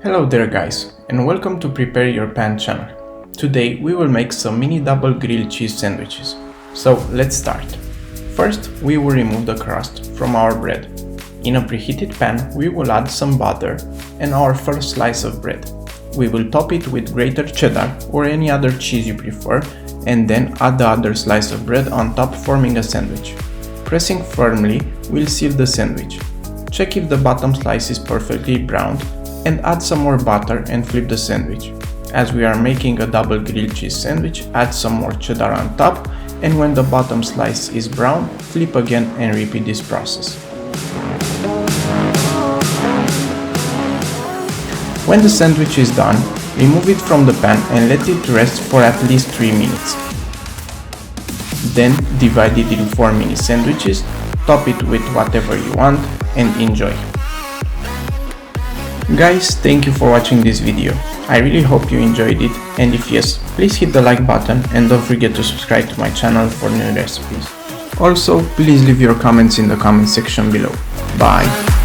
Hello there guys, and welcome to Prepare Your Pan channel. Today we will make some mini double grilled cheese sandwiches. So let's start. First we will remove the crust from our bread. In a preheated pan we will add some butter and our first slice of bread. We will top it with grated cheddar or any other cheese you prefer, and then add the other slice of bread on top, forming a sandwich. Pressing firmly will seal the sandwich. Check if the bottom slice is perfectly browned and add some more butter and flip the sandwich. As we are making a double grilled cheese sandwich, add some more cheddar on top, and when the bottom slice is brown, flip again and repeat this process. When the sandwich is done, remove it from the pan and let it rest for at least 3 minutes. Then divide it in 4 mini sandwiches, top it with whatever you want, and enjoy. Guys, thank you for watching this video. I really hope you enjoyed it, and if yes, please hit the like button and don't forget to subscribe to my channel for new recipes. Also, please leave your comments in the comment section below. Bye!